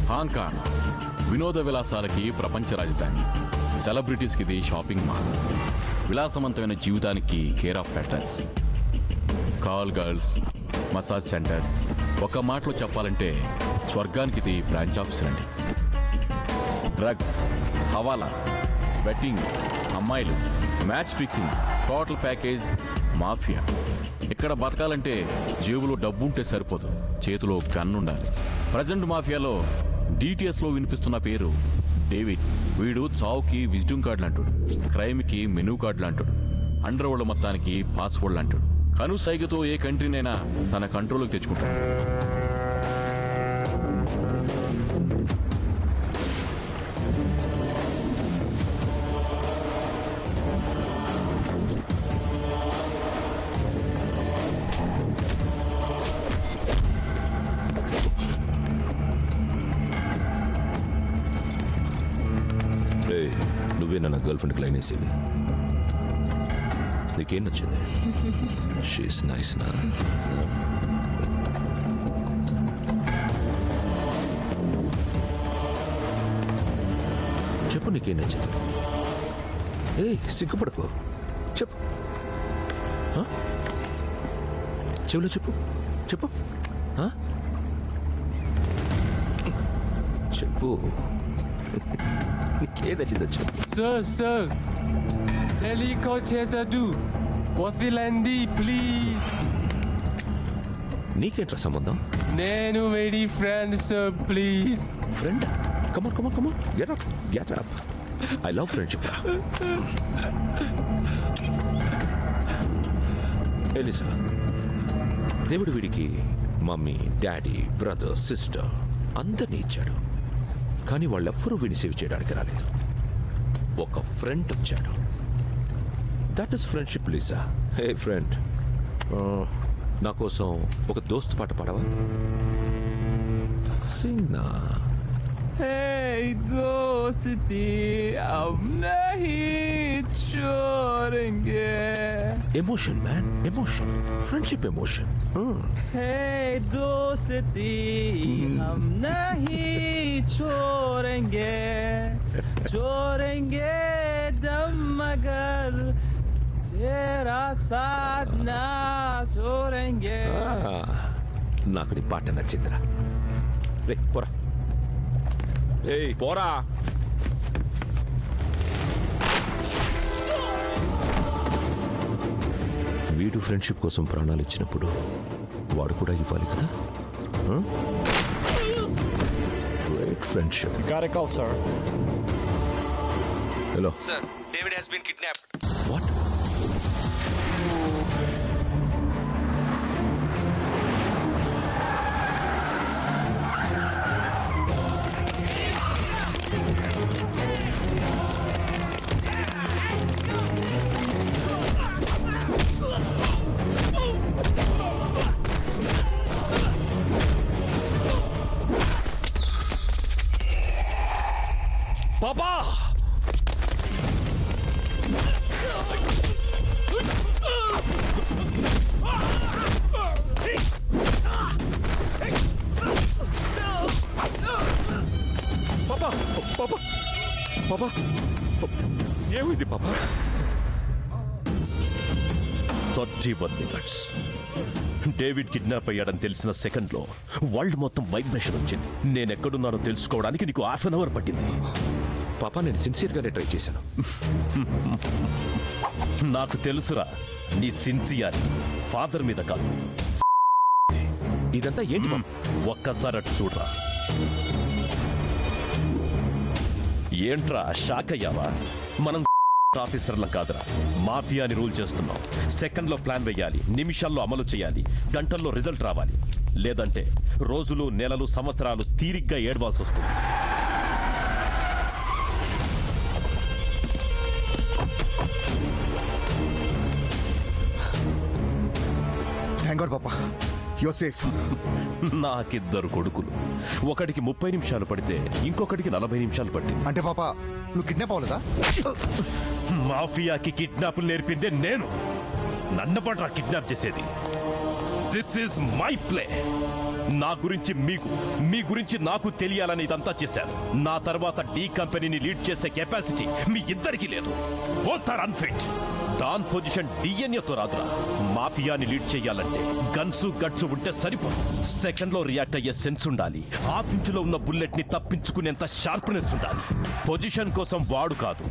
Hong Kong వినోద విలాసాలకి ప్రపంచ రాజధాని. సెలబ్రిటీస్కి ఇది షాపింగ్ మాల్. విలాసవంతమైన జీవితానికి care of address. Call girls, massage centres. ఒక మాటలో చెప్పాలంటే స్వర్గానికి ఇది బ్రాంచ్ ఆఫీస్ అండి. డ్రగ్స్, హవాలా, బెట్టింగ్, అమ్మాయిలు, match fixing, total package mafia. ఇక్కడ బతకాలంటే జేబులో డబ్బు ఉంటే సరిపోదు, చేతిలో గన్ ఉండాలి. ప్రజెంట్ మాఫియాలో డిటిఎస్లో వినిపిస్తున్న పేరు డేవిడ్. వీడు చావుకి విజిటింగ్ కార్డులు అంటాడు, క్రైమ్కి మెనూ కార్డులు అంటాడు, అండర్ వరల్డ్ మొత్తానికి పాస్వర్డ్లు అంటాడు. కను సైగతో ఏ కంట్రీనైనా తన కంట్రోల్కి తెచ్చుకుంటాడు. నువ్వే నా గర్ల్ ఫ్రెండ్కి లైన్ వేసేది. నీకేం నచ్చింది? షీస్ నైస్ నా. చెప్పు నీకేం నచ్చింది? సిగ్గుపడకు, చెప్పు. చెవులో చెప్పు, చెప్పు, చెప్పు. నీకేం నచ్చిందో చెప్పు. Sir, helicopter వదిలండి ప్లీజ్. నీకేంట్రా సంబంధం? నేను very friend sir, please. Friend? Come on come on come on, get up. I love friendship రా. ఎలిసా, దేవుడు వీడికి మమ్మీ, డాడీ, బ్రదర్, సిస్టర్ అందరినీ ఇచ్చాడు. కానీ వాళ్ళెవ్వరూ వీడిని సేవ్ చేయడానికి రాలేదు. ఒక ఫ్రెండ్ వచ్చాడు. That is friendship Lisa. Hey friend, నా కోసం ఒక దోస్త్ పాట పాడవా? సింగ్ నా. Hey दोस्ती अब नहीं छोड़ेंगे. Emotion man, emotion. Friendship emotion. Hey दोस्ती हम नहीं छोड़ेंगे, छोड़ेंगे दम मगर तेरा साथ ना छोड़ेंगे. నాకు నీ పాట నచ్చిందిరా. రే పోరా, పోరా. వీడు ఫ్రెండ్షిప్ కోసం ప్రాణాలు ఇచ్చినప్పుడు వాడు కూడా ఇవ్వాలి కదా. Great friendship. Got a call, sir. Hello Sir, David has been kidnapped. What? Papa! పాపా, పాపా, పాపా, ఏమైంది పాపా? 31 minutes. డేవిడ్ కిడ్నాప్ అయ్యాడని తెలిసిన సెకండ్లో వరల్డ్ మొత్తం వైబ్రేషన్ వచ్చింది. నేనెక్కడున్నానో తెలుసుకోవడానికి నీకు 1/2 hour పట్టింది. పాపా, నేను సిన్సియర్గానే ట్రై చేశాను. నాకు తెలుసురా నీ సిన్సియారిటీ. ఫాదర్ మీద కాదు. ఇదంతా ఏంటి బాబు? ఒక్కసారి అటు చూడరా. ఏంట్రా షాక్ అయ్యావా? మనం ఆఫీసర్లం కాదురా, మాఫియాని రూల్ చేస్తున్నాం. సెకండ్లో ప్లాన్ వేయాలి, నిమిషాల్లో అమలు చేయాలి, గంటల్లో రిజల్ట్ రావాలి. లేదంటే రోజులు, నెలలు, సంవత్సరాలు తీరిగ్గా ఏడవాల్సి వస్తుంది. థాంక్ గాడ్ పాపా, యు ఆర్ సేఫ్. నాకిద్దరు కొడుకులు. ఒకడికి 30 నిమిషాలు పడితే ఇంకొకడికి 40 నిమిషాలు పట్టింది. అంటే పాప నువ్వు కిడ్నాప్ అవ్వలేదా? మాఫియాకి కిడ్నాప్ నేర్పిందే నేను. నన్ను పట్రా కిడ్నాప్ చేసేది. This is my play. నా గురించి మీ గురించి నాకు తెలియాలని ఇదంతా చేశాను. నా తర్వాత డి కంపెనీని లీడ్ చేసే కెపాసిటీ మీ ఇద్దరికీ లేదు. Both are unfit. Don position డిఎన్ఏతో రాదురా. మాఫియాని లీడ్ చేయాలంటే గట్స్ ఉంటే సరిపోదు. సెకండ్ లో రియాక్ట్ అయ్యే సెన్స్ ఉండాలి. హాఫ్ ఇంచులో ఉన్న బుల్లెట్ ని తప్పించుకునేంత షార్ప్నెస్ ఉండాలి. పొజిషన్ కోసం వాడు కాదు,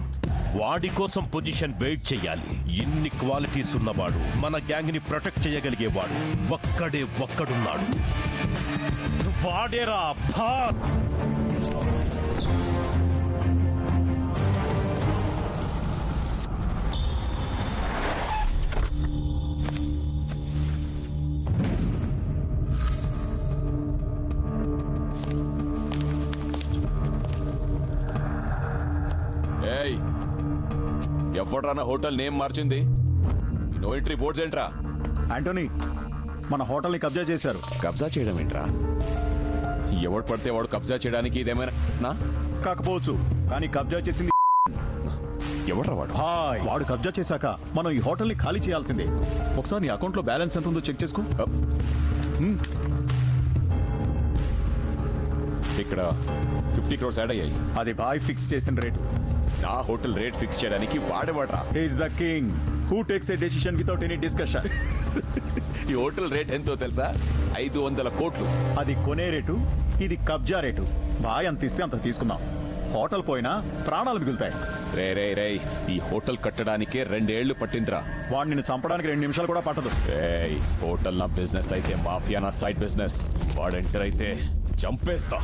వాడి కోసం పొజిషన్ వెయిట్ చేయాలి. ఇన్ని క్వాలిటీస్ ఉన్నవాడు, మన గ్యాంగ్ ని ప్రొటెక్ట్ చేయగలిగేవాడు ఒక్కడున్నాడు. వాడేరా భాత్. ఏయ్, ఎవడ్రా నా హోటల్ నేమ్ మార్చింది? ఈ నో ఎంట్రీ బోర్డ్స్ ఏంట్రా? యాంటోనీ, మన హోటల్ని కబ్జా చేశారు. కబ్జా చేయడం ఏంట్రా? ఎవడు పడితే వాడు కబ్జా చేయడానికి ఇదేమైనా నా? కాకపోవచ్చు, కానీ కబ్జా చేసింది ఎవడ్రా వాడు? హాయ్. వాడు కబ్జా చేశాక మనం ఈ హోటల్ని ఖాళీ చేయాల్సిందే. ఒకసారి నీ అకౌంట్లో బ్యాలెన్స్ ఎంత ఉందో చెక్ చేసుకో. ఇక్కడ 50 crores యాడ్ అయ్యాయి. అది బాయ్ ఫిక్స్ చేసిన రేటు. నా హోటల్ రేట్ ఫిక్స్ చేయడానికి వాడేవాడ్రా? Is the king who takes a decision without any discussion. ఈ హోటల్ రేట్ ఎంతో తెలుసా? 500 కోట్లు. అది కొనే రేటు, ఇది కబ్జా రేటు. బాయ్ అంత ఇస్తే అంత తీసుకుందాం. హోటల్ పోయినా ప్రాణాలు మిగులుతాయి. రే ఈ హోటల్ కట్టడానికే 2 ఏళ్లు పట్టిందిరా. వాడు నిన్ను చంపడానికి 2 నిమిషాలు కూడా పట్టదు. ఏయ్, హోటల్ నా బిజినెస్ అయితే మాఫియా నా సైడ్ బిజినెస్. వాడు ఎంటర్ అయితే చంపేస్తా.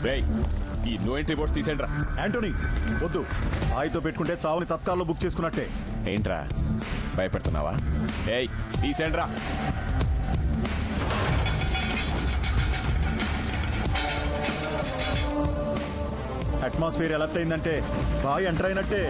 రేయ్, ఈ నో ఎంట్రీ బోర్డ్స్ తీసేంట్రా. యాంటోనీ, వద్దు. బాయ్తో పెట్టుకుంటే చావుని తత్కాల్లో బుక్ చేసుకున్నట్టే. ఏంట్రా భయపెడుతున్నావా? ఏయ్, తీసేంట్రా. అట్మాస్ఫియర్ ఎలర్ట్ అయిందంటే బాయ్ ఎంటర్ అయినట్టే.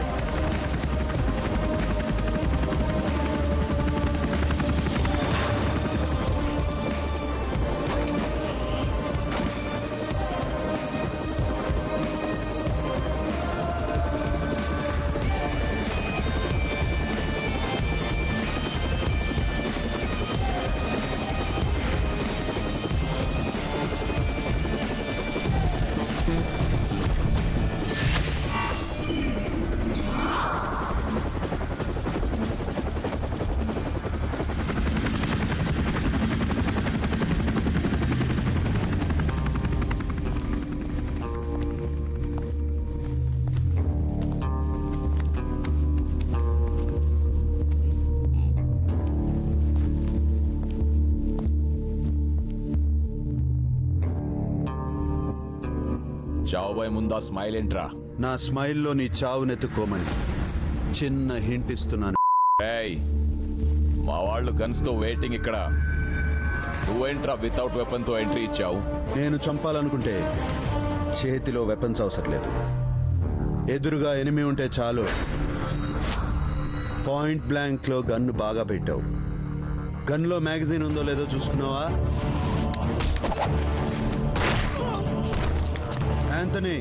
చావుబాయ్ ముందా స్మైల్ ఏంట్రా? నా స్మైల్లో నీ చావునెత్తుకోమని చిన్న హింట్ ఇస్తున్నాను. ఏయ్, మా వాళ్ళు గన్స్ తో వెయిటింగ్ ఇక్కడ. నువ్వేంట్రా వితౌట్ వెపన్ తో ఎంట్రీ ఇచ్చావు? నేను చంపాలనుకుంటే చేతిలో వెపన్స్ అవసరం లేదు. ఎదురుగా ఎనిమి ఉంటే చాలు. పాయింట్ బ్లాంక్ లో గన్ను బాగా పెట్టావు. గన్లో మ్యాగజైన్ ఉందో లేదో చూసుకున్నావా? యాంటనీ,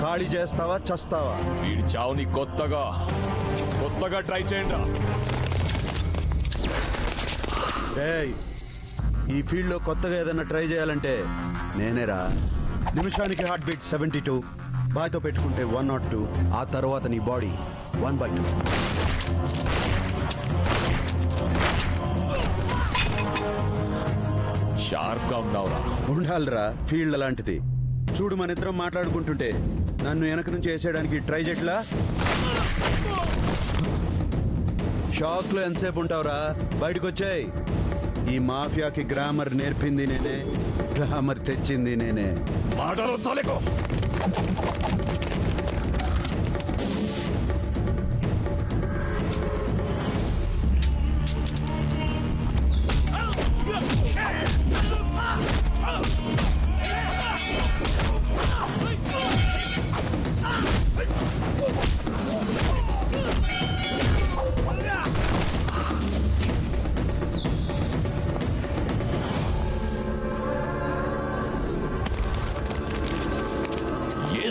ఖాళీ చేస్తావా చస్తావా? వీడి చావుని కొత్తగా ట్రై చేయండి. ఏయ్, ఈ ఫీల్డ్లో కొత్తగా ఏదైనా ట్రై చేయాలంటే నేనేరా. నిమిషానికి హార్ట్ బీట్ 72, బాయ్తో పెట్టుకుంటే 102, ఆ తర్వాత నీ బాడీ 1/2. షార్ప్ గా ఉన్నావురా. ఉండాలిరా, ఫీల్డ్ అలాంటిది. చూడు, మన ఇద్దరం మాట్లాడుకుంటుంటే నన్ను వెనక నుంచి వేసేయడానికి ట్రై చేయట్లా. షాక్ లో ఎంతసేపు ఉంటావురా? బయటకు వచ్చాయి. ఈ మాఫియాకి గ్రామర్ నేర్పింది నేనే, గ్లామర్ తెచ్చింది నేనే. మాటలు సాలేకో.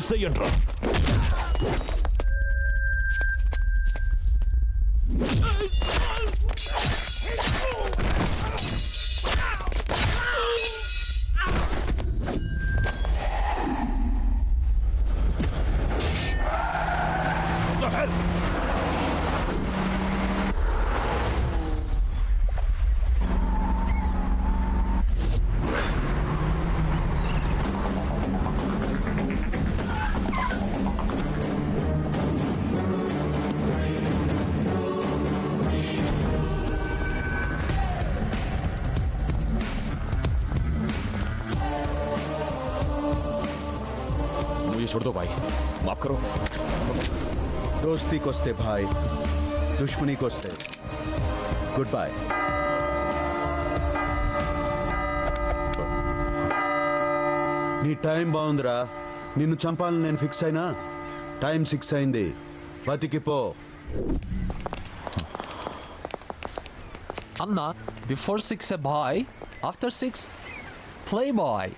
ఏసయ్యంట్రా. ये छोड़ दो भाई, माफ करो. దోస్తీకొస్తే భాయ్, దుష్మనీకొస్తే గుడ్ బై. నీ టైం బాగుందిరా. నిన్ను చంపాలని నేను ఫిక్స్ అయినా టైం 6 అయింది. బతికిపో. Anna, before 6 a boy, after 6 playboy.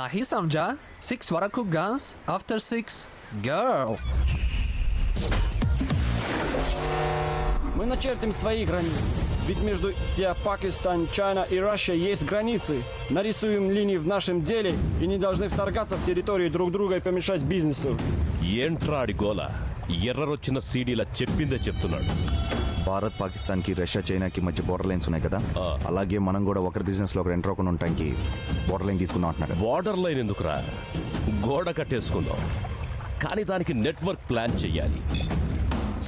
Nahi samjha? 6 varaku guns, after 6 girls. Мы начертим свои границы. Ведь между Индия, Пакистан, Чайна и Россия есть границы. Нарисуем линии в нашем деле и не должны вторгаться в территории друг друга и помешать бизнесу. ఏంట్రా ఆడి గోల? ఎర్రరొచ్చిన సీడీలా చెప్పిందే చెప్తున్నాడు. భారత్ పాకిస్తాన్ కి రష్యా చైనాకి మధ్య బోర్డర్ లైన్స్ ఉన్నాయి కదా, అలాగే మనం కూడా ఒకరి బిజినెస్ లో ఒకరు ఎంటర్ అవ్వకుండా ఉండటానికి బోర్డర్ లైన్ తీసుకుందాం అంటున్నాడు. బార్డర్ లైన్ ఎందుకురా? గోడ కట్టేసుకుందాం. కానీ దానికి నెట్వర్క్ ప్లాన్ చెయ్యాలి.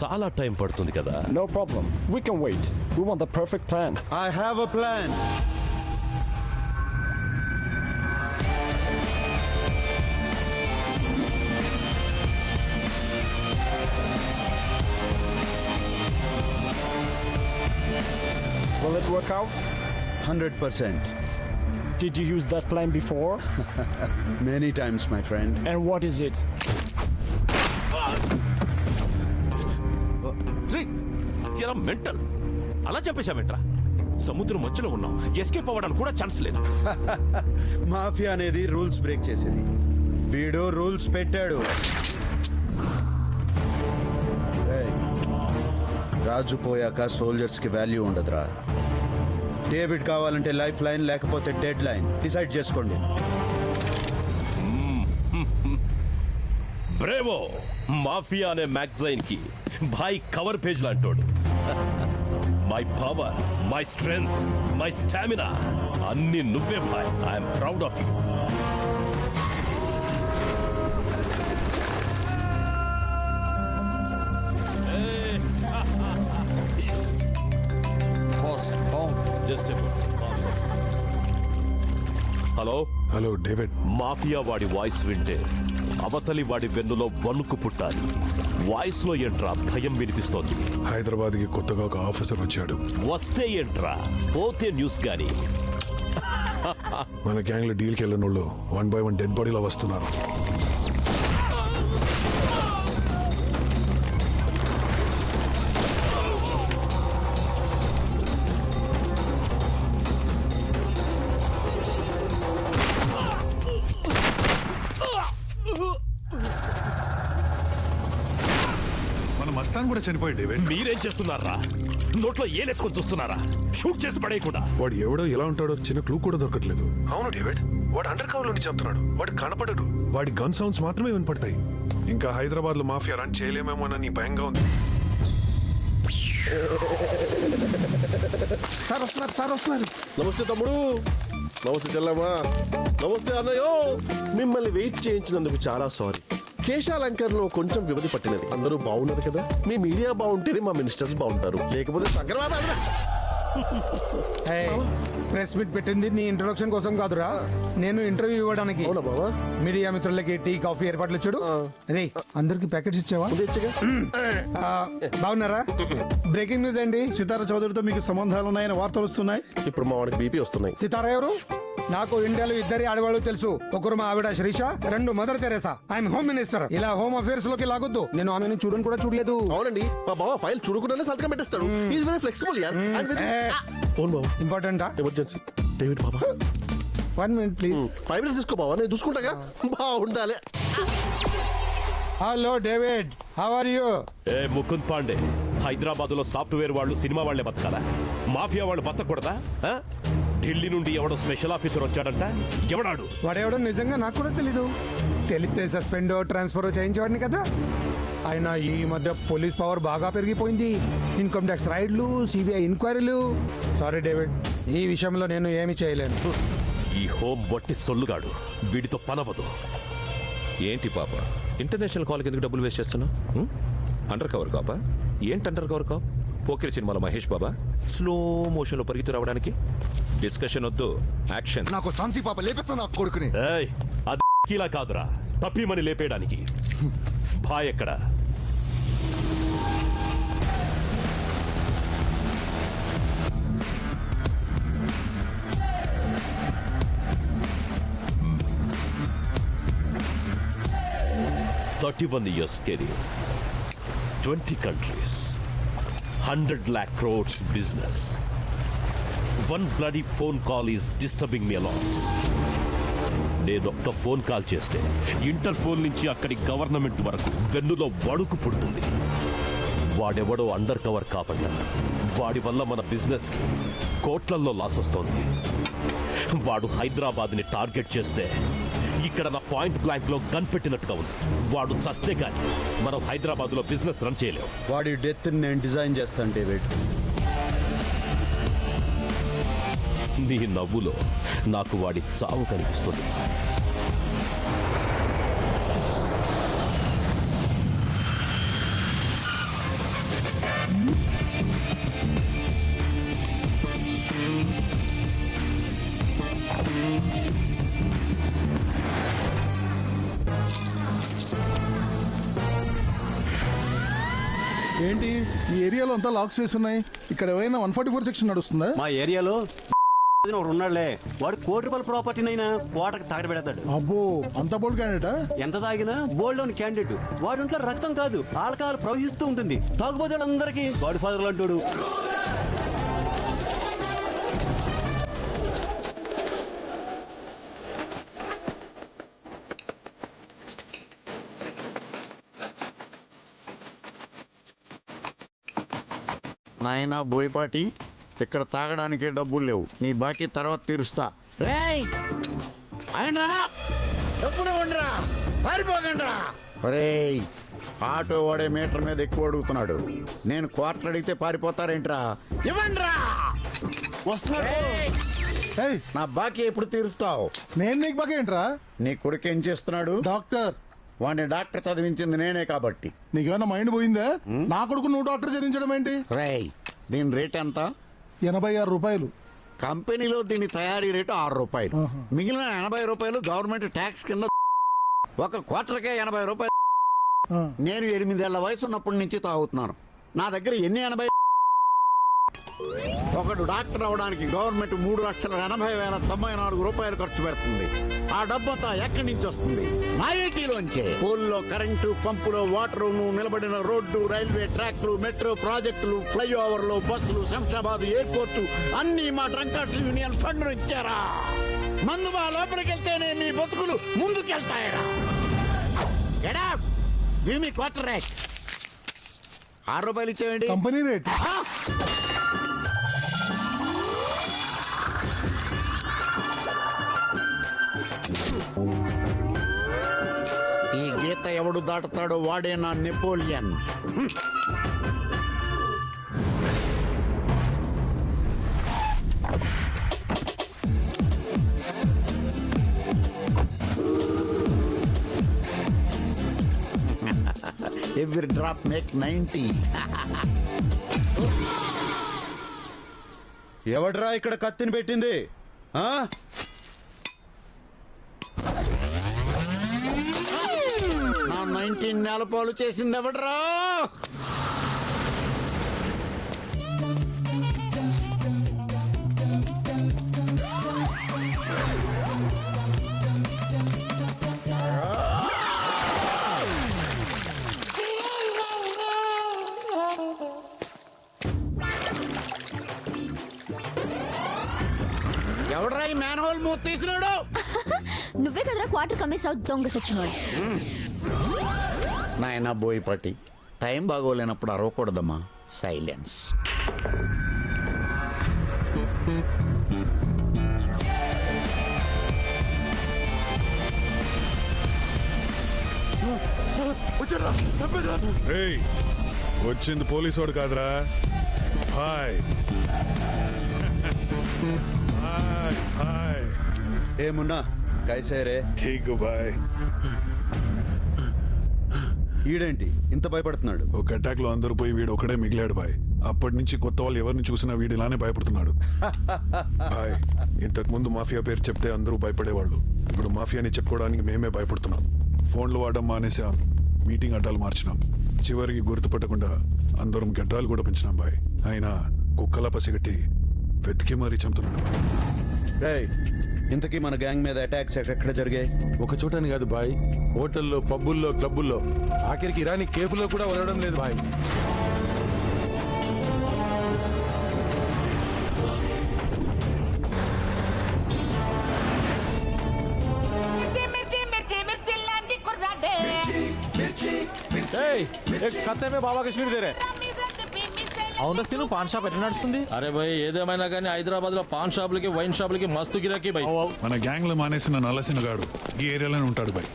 చాలా టైం పడుతుంది కదా. No problem. We can wait. We want the perfect plan. I have a plan. Will it work out? 100%. Did you use that plan before? Many times, my friend. And what is it? ఎరా mental, అలా చంపేశామేంట్రా? సముద్రం మధ్యలో ఉన్నాం, escape అవ్వడానికి కూడా chance లేదు. Mafia అనేది rules break చేసేది. వీడు రూల్స్ పెట్టాడు. ఏయ్, రాజు పోయాక సోల్జర్స్ కి వాల్యూ ఉండదురా. డేవిడ్ కావాలంటే లైఫ్ లైన్, లేకపోతే డెడ్ లైన్. డిసైడ్ చేసుకోండి. బ్రేవో మాఫియా అనే మ్యాగజైన్ కి భాయ్ కవర్ పేజ్ లాంటోడు. My power, my strength, my stamina అన్ని నువ్వే Bhai. I'm proud of you. Boss, phone. Just hello hello David. Mafia వాడి వాయిస్ వింటే అవతలి వాడి వెన్నులో వణుకు పుట్టాలి. వాయిస్ లో ఏంట్రా భయం వినిపిస్తోంది? హైదరాబాద్ కి కొత్తగా ఒక ఆఫీసర్ వచ్చాడు. వస్తే ఏంట్రా, పోతే న్యూస్ గాని. మన గ్యాంగ్ లో డీల్కి వెళ్ళిన వాళ్ళు 1 by 1 డెడ్ బాడీలో వస్తున్నారు. మన మస్తాన్ కూడా చనిపోయాడు డేవిడ్. మీరేం చేస్తున్నారా? నోట్లో ఏలేసుకొని చూస్తున్నారా? షూట్ చేసి పడేయకుండా. వాడు ఎవడో ఎలా ఉంటాడో చిన్న క్లూ కూడా దొరకట్లేదు. అవును డేవిడ్, వాడు అండర్ కవర్ లోని చంపుతున్నాడు. వాడు కనపడడు. వాడి గన్ సౌండ్స్ మాత్రమే వినపడతాయి. ఇంకా హైదరాబాద్ లో మాఫియా రన్ చేయలేమేమోనని భయంగా ఉంది. సార్ వస్తున్నారు. నమస్తే తమ్ముడు. నమస్తే చెల్లమ్మా. నమస్తే అన్నయ్యో. మిమ్మల్ని వెయిట్ చేయించినందుకు చాలా సారీ. కేశాలంకర్ లో కొంచెం వ్యవధి పట్టినది. అందరూ బాగున్నారు కదా? మీ మీడియా బాగుంటేనే మా మినిస్టర్స్ బాగుంటారు, లేకపోతే ప్రెస్ మీట్ పెట్టింది నీ ఇంట్రొడక్షన్ కోసం కాదురా, నేను ఇంటర్వ్యూ ఇవ్వడానికి. అవునా బావా? మీడియా మిత్రులకి టీ కాఫీ ఏర్పాట్లు చూడు. రే అందరికి ప్యాకెట్స్ ఇచ్చావా? బాగున్నారా? బ్రేకింగ్ న్యూస్ అండి. సితారా చౌదరితో మీకు సంబంధాలు ఉన్నాయని వార్తలు వస్తున్నాయి. ఇప్పుడు మా వాడికి బీపీ వస్తున్నాయి. సితారా ఎవరు? నాకు ఇండియాలో ఇద్దరి ఆడవాళ్ళు తెలుసు. ఒకరు మా ఆవిడ శ్రీష, రెండు mother Teresa. I'm home minister. ఇలా హోమ్ అఫేర్స్ లోకి లాగొద్దు. నేను ఆమెను చూడని కూడా చూడలేదు. అవునండి, మా బావ ఫైల్ చూడకుండానే సంతకం పెట్టేస్తాడు. ఈజ్ వెరీ ఫ్లెక్సిబుల్ యార్. ఫోన్ బావ. ఇంపార్టెంటా? ఎమర్జెన్సీ. డేవిడ్ బాబా 1 minute ప్లీజ్. 5 minutes తీసుకో బావా, నేను చూసుకుంటాగా. బాగుండాలి. Hello David, how are you? ఏ ముకుంద్ పాండే, హైదరాబాద్ లో సాఫ్ట్వేర్ వాళ్ళు సినిమా వాళ్లే బతకాలా? మాఫియా వాళ్ళు బతకూడదా? ఢిల్లీ నుండి ఎవడో స్పెషల్ ఆఫీసర్ వచ్చాడంట. ఎవడాడు? వాడెవడో నిజంగా నాకు కూడా తెలీదు. తెలిస్తే సస్పెండ్ ట్రాన్స్ఫర్ చేయించేవాడిని కదా. అయినా ఈ మధ్య పోలీస్ పవర్ బాగా పెరిగిపోయింది. ఇన్కమ్ ట్యాక్స్ రైడ్లు, సిబిఐ ఎంక్వైరీలు. సారీ డేవిడ్, ఈ విషయంలో నేను ఏమి చేయలేను. ఈ హోమ్ వట్టి సొల్లుగాడు, వీడితో పనవదు. ఏంటి పాప, ఇంటర్నేషనల్ కాల్కి ఎందుకు డబ్బులు వేస్ట్ చేస్తున్నావు? అండర్ కవర్ కాపా? ఏంటి అండర్ కవర్ కాప్? పోకిరి సినిమాలో మహేష్ బాబా స్లో మోషన్ లో పరిగెత్తు రావడానికి? డిస్కషన్ వద్దు, యాక్షన్. నాకు ఛాన్సీ పాప లేపిస్తా నా కొడుకుని. ఏయ్, అది ఇలా కాదురా, తప్పిమని లేపేయడానికి. భాయ్ ఎక్కడ? "31 years career, 20 countries, 100 lakh crores business. One bloody phone call is disturbing me a lot. నేను ఒక్క ఫోన్ కాల్ చేస్తే ఇంటర్పోల్ నుంచి అక్కడి గవర్నమెంట్ వరకు వెన్నులో వణుకు పుడుతుంది. వాడెవడో అండర్ కవర్ కాకుండా వాడి వల్ల మన బిజినెస్కి కోట్లల్లో లాస్ వస్తోంది. వాడు హైదరాబాద్ని టార్గెట్ చేస్తే ఇక్కడ నా పాయింట్ బ్లాంక్ లో గన్ పెట్టినట్టుగా ఉంది. వాడు చస్తే గాని మనం హైదరాబాద్ లో బిజినెస్ రన్ చేయలేం. వాడి డెత్ నేను డిజైన్ చేస్తాను డేవిడ్. నీ నవ్వులో నాకు వాడి చావు కనిపిస్తుంది. ఏంటి ఈ ఏరియాలో అంతా లాక్స్ వేసి ఉన్నాయి. ఇక్కడ ఏమైనా 144 సెక్షన్ నడుస్తుందా? మా ఏరియాలో ఒకడు ఉన్నాడులే, వాడు ₹1 ప్రాపర్టీనైనా కోటకు తాగబెడతాడు. అబ్బో, అంత బోల్డ్ క్యాండిడేటా? ఎంత తాగినా బోల్డ్ క్యాండిడేట్. వాడి ఒంట్లో రక్తం కాదు, ఆల్కహాల్ ప్రవహిస్తూ ఉంటుంది. తాగుబోతే అందరికీ గాడ్ ఫాదర్ అంటాడు. నాయనా బోయపాటి, ఇక్కడ తాగడానికి డబ్బులు లేవు. నీ బాకీ తర్వాత తీరుస్తా. ఆటో వాడే మీటర్ మీద ఎక్కువ అడుగుతున్నాడు. నేను క్వార్టర్ అడిగితే పారిపోతారేంట్రా? ఇవ్వండిరా. నా బాకీ ఎప్పుడు తీరుస్తావు? నేను నీకు బాగా ఏంట్రా? నీ కొడుకు ఏం చేస్తున్నాడు? డాక్టర్. వాడిని డాక్టర్ చదివించింది నేనే కాబట్టి. నీకేమన్నా మైండ్ పోయిందా? నా కొడుకు నువ్వు డాక్టర్ చదివించడం ఏంటి? రేయ్, దీని రేట్ ఎంత? ₹86. కంపెనీలో దీని తయారీ రేటు ₹6. మిగిలిన ₹80 గవర్నమెంట్ ట్యాక్స్ కింద. ఒక క్వార్టర్కే ₹80. నేను 8 ఏళ్ల వయసు ఉన్నప్పటి నుంచి తాగుతున్నాను. నా దగ్గర ఎన్ని 80? ఒకడు డాక్టర్ అవడానికి గవర్నమెంట్ ₹3,80,094 ఖర్చు పెడుతుంది. ఆ డబ్బంతా ఎక్కడి నుంచి వస్తుంది? నా ఏటీలోంచే. పోల్లో కరెంటు, పంపులో వాటరు, నువ్వు నిలబడిన రోడ్డు, రైల్వే ట్రాక్లు, మెట్రో ప్రాజెక్టులు, ఫ్లైఓవర్లు, బస్సులు, శంషాబాద్ ఎయిర్పోర్టు అన్ని మా డ్రంకర్స్ యూనియన్ ఫండ్ ఇచ్చారా? మందు మా లోపలికి వెళ్తేనే మీ బతుకులు ముందుకెళ్తాయరా. మీ క్వార్టర్ రేట్ ₹6 ఇచ్చేయండి. Company rate. ఈ గీత ఎవడు దాటుతాడో వాడే నా నెపోలియన్. Every drop make 90. ఎవడ్రా ఇక్కడ కత్తిని పెట్టింది? నా 19 నేలపాలు చేసింది ఎవడ్రా? ఎవడ్రా ఈ మ్యాన్ హోల్ మూత తీసినాడు? నువ్వే కదరా క్వార్టర్ కమ్మేసావు, దొంగ సచ్చినోడు. నాయనా బోయపాటి, టైం బాగోలేనప్పుడు అరవకూడదమ్మా. సైలెన్స్. వచ్చింది పోలీసు వాడు కాదురా. Hi hi hi. ఏమున్నా కైసేరే? ఠీక్ బాయ్. ఈడేంటి ఇంత భయపడుతున్నాడు? ఒక అటాక్ లో అందరూ పోయి వీడు ఒకడే మిగిలాడు బాయ్. అప్పటి నుంచి కొత్త వాళ్ళు ఎవరిని చూసినా వీడు ఇలానే భయపడుతున్నాడు. బాయ్, ఇంతకు ముందు మాఫియా పేరు చెప్తే అందరూ భయపడేవాళ్ళు. ఇప్పుడు మాఫియాని చెప్పుకోవడానికి మేమే భయపడుతున్నాం. ఫోన్లు వాడడం మానేసాం, మీటింగ్ అడ్డాలు మార్చినాం, చివరికి గుర్తుపట్టకుండా అందరం గడ్డాలు కూడా పెంచినాం బాయ్. అయినా కుక్కలా పసిగట్టి వెతికి మరీ చంపుతున్నాడు. రేయ్, ఇంతకీ మన గ్యాంగ్ మీద అటాక్స్ ఎక్కడ జరిగాయి? ఒక చోటని కాదు బాయ్, హోటల్లో, పబ్బుల్లో, క్లబ్బుల్లో, ఆఖరికి ఇరానీ కేఫ్లో కూడా వదలడం లేదు బాయ్. ఖత్తే మే బాబా కశ్మీర్ దేరే. అవునా సీను, పాన్ షాప్ ఎట్లా నడుస్తుంది? అరే భయ్, ఏదేమైనా కానీ హైదరాబాద్ లో పాన్ షాపులకి, వైన్ షాపులకి మస్తు గిరాకీ భయ్. మన గ్యాంగ్ లో మానేసిన నల్లసిన గాడు ఈ ఏరియాలోనే ఉంటాడు బాయ్.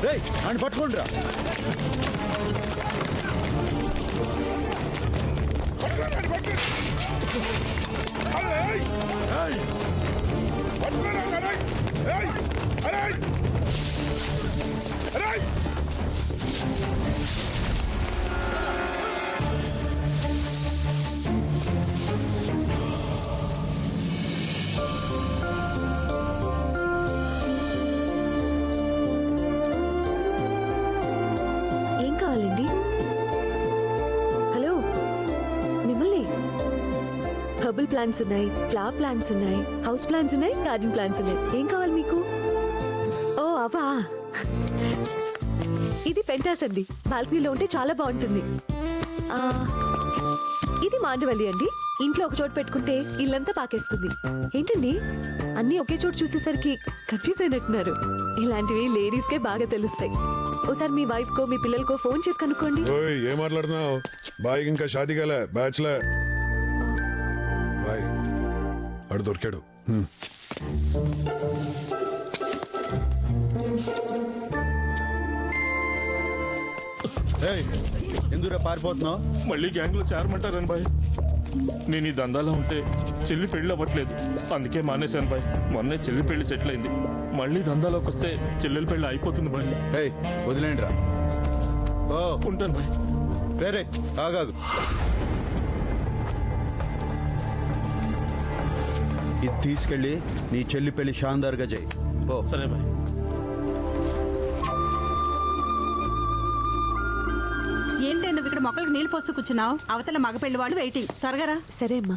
రేయ్, అని పట్టుకోండి రా. ఏం కావాలండి? హలో, మిమ్మల్ని. హెర్బల్ ప్లాంట్స్ ఉన్నాయి, ఫ్లవర్ ప్లాంట్స్ ఉన్నాయి, హౌస్ ప్లాంట్స్ ఉన్నాయి, గార్డెన్ ప్లాంట్స్ ఉన్నాయి. ఏం కావాలి మీకు? ఓ అవా, ఇది పెంటాస్ అండి. బాల్కనీలో ఉంటే చాలా బాగుంటుంది. ఆ, ఇది మాండవల్లి అండి. ఇంట్లో ఒక చోటు పెట్టుకుంటే ఇల్లంతా పాకేస్తుంది. ఏంటండి అన్నీ ఒకే చోటు చూసేసరికి కన్ఫ్యూజ్ అయినట్టున్నారు. ఇలాంటివి లేడీస్ కే బాగా తెలుస్తాయి. ఓసారి మీ వైఫ్ కో మీ పిల్లలకో ఫోన్ చేసి కనుక్కోండి. ఓయ్, ఏం మాట్లాడుతున్నావు బాయ్? ఇంకా షాదీ కాలే, బ్యాచ్లర్ బాయ్. అడు దొరికాడు. ఎందుకురా పారిపోతున్నావు? మళ్ళీ గ్యాంగ్ లో చేరమంటారని బాయ్. నేను ఈ దందాలో ఉంటే చెల్లి పెళ్లి అవ్వట్లేదు, అందుకే మానేశాను బాయ్. మొన్నే చెల్లి పెళ్లి సెటిల్ అయింది, మళ్ళీ దందాలోకి వస్తే చెల్లెలి పెళ్లి అయిపోతుంది బాయ్. వదిలేండి రా. ఓ, ఉంటాను బాయ్. వేరే ఆగాదు. ఇది తీసుకెళ్ళి నీ చెల్లి పెళ్లి షాందార్గా చేయి. ఓ సరే బాయ్. ఏంటి నువ్వు ఇక్కడ మొక్కలకు నీళ్ళు పోస్తూ కూర్చున్నావు? అవతల మగ పెళ్లి వాళ్ళు వెయిటింగ్. త్వరగా రా. సరే అమ్మా.